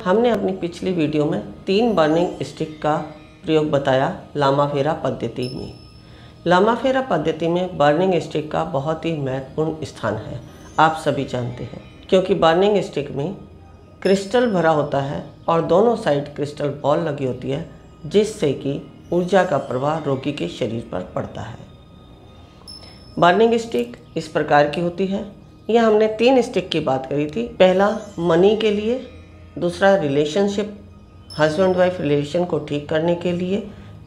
हमने अपनी पिछली वीडियो में 3 बर्निंग स्टिक का प्रयोग बताया लामाफेरा पद्धति में। लामाफेरा पद्धति में बर्निंग स्टिक का बहुत ही महत्वपूर्ण स्थान है, आप सभी जानते हैं, क्योंकि बर्निंग स्टिक में क्रिस्टल भरा होता है और दोनों साइड क्रिस्टल बॉल लगी होती है, जिससे कि ऊर्जा का प्रवाह रोगी के शरीर पर पड़ता है। बर्निंग स्टिक इस प्रकार की होती है। यह हमने 3 स्टिक की बात करी थी। पहला मनी के लिए, दूसरा रिलेशनशिप हस्बैंड वाइफ रिलेशन को ठीक करने के लिए,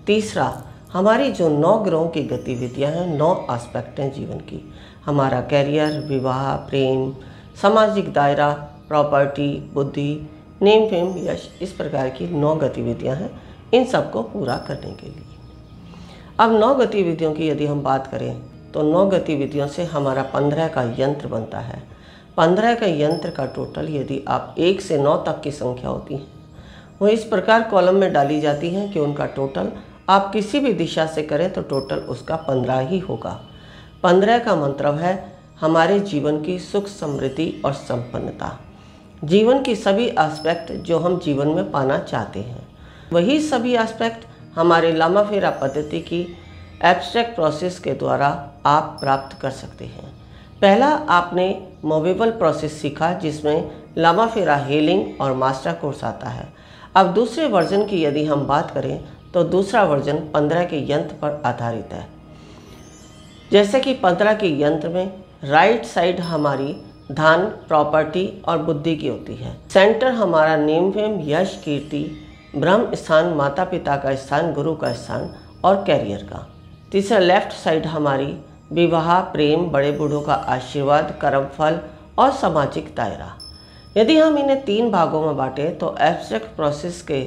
तीसरा हमारी जो 9 ग्रहों की गतिविधियां हैं, 9 एस्पेक्ट हैं जीवन की, हमारा कैरियर, विवाह, प्रेम, सामाजिक दायरा, प्रॉपर्टी, बुद्धि, नेम फेम, यश, इस प्रकार की 9 गतिविधियां हैं, इन सबको पूरा करने के लिए। अब 9 गतिविधियों की यदि हम बात करें तो 9 गतिविधियों से हमारा 15 का यंत्र बनता है। 15 का यंत्र का टोटल यदि आप 1 से 9 तक की संख्या होती है वो इस प्रकार कॉलम में डाली जाती हैं कि उनका टोटल आप किसी भी दिशा से करें तो टोटल उसका 15 ही होगा। 15 का मतलब है हमारे जीवन की सुख, समृद्धि और संपन्नता, जीवन की सभी एस्पेक्ट जो हम जीवन में पाना चाहते हैं, वही सभी एस्पेक्ट हमारे लामाफेरा पद्धति की एब्स्ट्रैक्ट प्रोसेस के द्वारा आप प्राप्त कर सकते हैं। पहला आपने मूवेबल प्रोसेस सीखा, जिसमें लामाफेरा हीलिंग और मास्टर कोर्स आता है। अब दूसरे वर्जन की यदि हम बात करें तो दूसरा वर्जन 15 के यंत्र पर आधारित है। जैसे कि 15 के यंत्र में राइट साइड हमारी धन, प्रॉपर्टी और बुद्धि की होती है। सेंटर हमारा नेम फेम, यश, कीर्ति, ब्रह्म स्थान, माता पिता का स्थान, गुरु का स्थान और कैरियर का। तीसरा लेफ्ट साइड हमारी विवाह, प्रेम, बड़े बूढ़ों का आशीर्वाद, कर्म फल और सामाजिक दायरा। यदि हम इन्हें 3 भागों में बांटें तो एब्स्ट्रैक्ट प्रोसेस के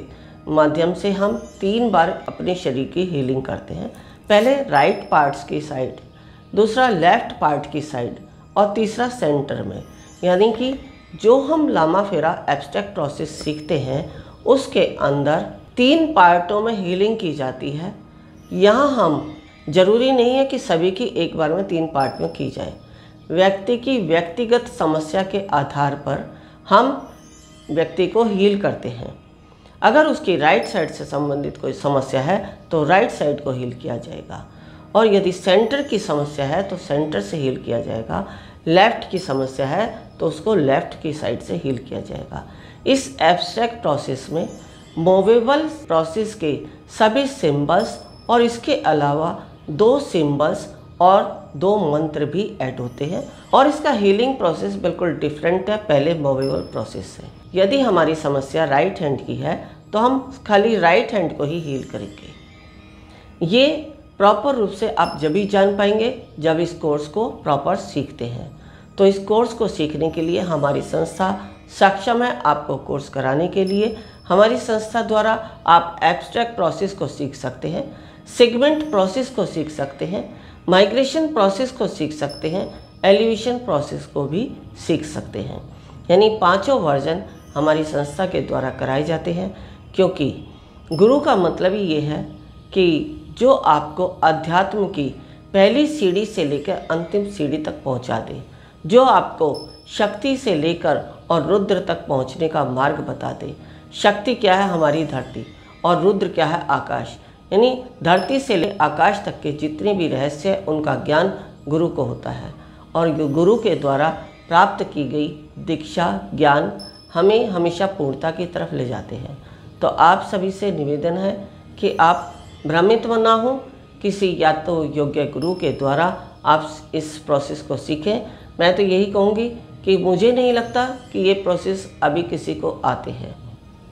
माध्यम से हम 3 बार अपने शरीर की हीलिंग करते हैं। पहले राइट पार्ट्स की साइड, दूसरा लेफ्ट पार्ट की साइड और तीसरा सेंटर में। यानी कि जो हम लामाफेरा एब्स्ट्रैक्ट प्रोसेस सीखते हैं उसके अंदर 3 पार्टों में हीलिंग की जाती है। यहाँ हम जरूरी नहीं है कि सभी की एक बार में 3 पार्ट में की जाए। व्यक्ति की व्यक्तिगत समस्या के आधार पर हम व्यक्ति को हील करते हैं। अगर उसकी राइट साइड से संबंधित कोई समस्या है तो राइट साइड को हील किया जाएगा, और यदि सेंटर की समस्या है तो सेंटर से हील किया जाएगा। लेफ़्ट की समस्या है तो उसको लेफ़्ट की साइड से हील किया जाएगा। इस एब्स्ट्रैक्ट प्रोसेस में मूवेबल प्रोसेस के सभी सिंबल्स और इसके अलावा 2 सिंबल्स और 2 मंत्र भी ऐड होते हैं, और इसका हीलिंग प्रोसेस बिल्कुल डिफरेंट है पहले मूवेबल प्रोसेस से। यदि हमारी समस्या राइट हैंड की है तो हम खाली राइट हैंड को ही हील करेंगे। ये प्रॉपर रूप से आप जब भी जान पाएंगे जब इस कोर्स को प्रॉपर सीखते हैं। तो इस कोर्स को सीखने के लिए हमारी संस्था सक्षम है आपको कोर्स कराने के लिए। हमारी संस्था द्वारा आप एब्स्ट्रैक्ट प्रोसेस को सीख सकते हैं, सेगमेंट प्रोसेस को सीख सकते हैं, माइग्रेशन प्रोसेस को सीख सकते हैं, एलिवेशन प्रोसेस को भी सीख सकते हैं। यानी 5 वर्जन हमारी संस्था के द्वारा कराए जाते हैं, क्योंकि गुरु का मतलब ही ये है कि जो आपको अध्यात्म की पहली सीढ़ी से लेकर अंतिम सीढ़ी तक पहुंचा दे, जो आपको शक्ति से लेकर और रुद्र तक पहुंचने का मार्ग बता दे। शक्ति क्या है? हमारी धरती, और रुद्र क्या है? आकाश। यानी धरती से ले आकाश तक के जितने भी रहस्य हैं उनका ज्ञान गुरु को होता है, और गुरु के द्वारा प्राप्त की गई दीक्षा, ज्ञान हमें हमेशा पूर्णता की तरफ ले जाते हैं। तो आप सभी से निवेदन है कि आप भ्रमित ना हो, किसी या तो योग्य गुरु के द्वारा आप इस प्रोसेस को सीखें। मैं तो यही कहूँगी कि मुझे नहीं लगता कि ये प्रोसेस अभी किसी को आते हैं।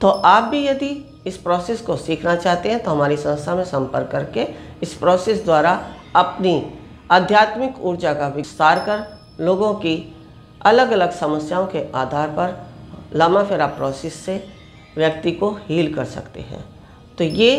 तो आप भी यदि इस प्रोसेस को सीखना चाहते हैं तो हमारी संस्था में संपर्क करके इस प्रोसेस द्वारा अपनी आध्यात्मिक ऊर्जा का विस्तार कर लोगों की अलग अलग समस्याओं के आधार पर लामाफेरा प्रोसेस से व्यक्ति को हील कर सकते हैं। तो ये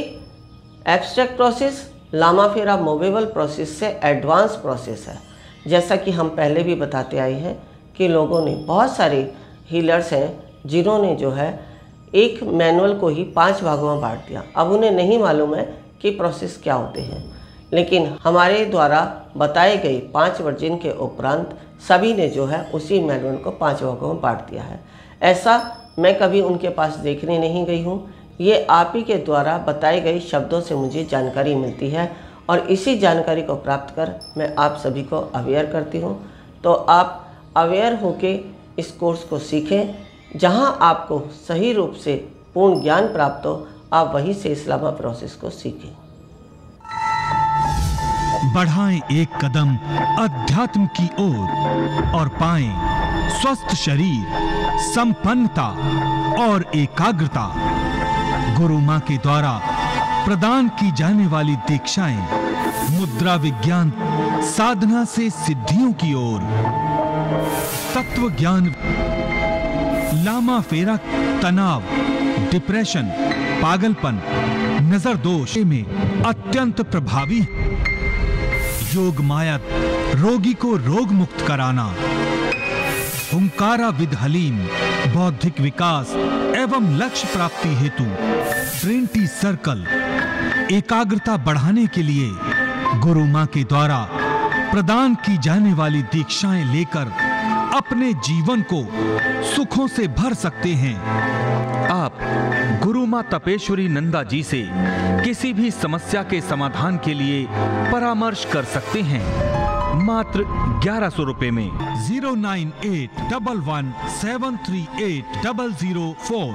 एब्स्ट्रैक्ट प्रोसेस लामाफेरा मूवेबल प्रोसेस से एडवांस प्रोसेस है। जैसा कि हम पहले भी बताते आए हैं कि लोगों ने, बहुत सारे हीलर्स हैं जिन्होंने जो है एक मैनुअल को ही 5 भागों में बांट दिया। अब उन्हें नहीं मालूम है कि प्रोसेस क्या होते हैं, लेकिन हमारे द्वारा बताए गए 5 वर्जन के उपरांत सभी ने जो है उसी मैनुअल को 5 भागों में बांट दिया है। ऐसा मैं कभी उनके पास देखने नहीं गई हूँ। ये आप ही के द्वारा बताए गए शब्दों से मुझे जानकारी मिलती है और इसी जानकारी को प्राप्त कर मैं आप सभी को अवेयर करती हूँ। तो आप अवेयर होके इस कोर्स को सीखें, जहाँ आपको सही रूप से पूर्ण ज्ञान प्राप्त हो, आप वहीं से इस लामा प्रोसेस को सीखें। बढ़ाएं एक कदम अध्यात्म की ओर और पाएं स्वस्थ शरीर, संपन्नता और एकाग्रता। गुरु मां के द्वारा प्रदान की जाने वाली दीक्षाएं मुद्रा विज्ञान साधना से सिद्धियों की ओर, तत्व ज्ञान, लामा फेरा, तनाव, डिप्रेशन, पागलपन, नजर दोष में अत्यंत प्रभावी। योग माया रोगी को रोग मुक्त कराना, हुंकारा विद हलीम बौद्धिक विकास एवं लक्ष्य प्राप्ति हेतु ट्रिनिटी सर्कल, एकाग्रता बढ़ाने के लिए गुरु मां के द्वारा प्रदान की जाने वाली दीक्षाएं लेकर अपने जीवन को सुखों से भर सकते हैं। आप गुरु मां तपेश्वरी नंदा जी से किसी भी समस्या के समाधान के लिए परामर्श कर सकते हैं मात्र 1100 रुपए में। 09811738004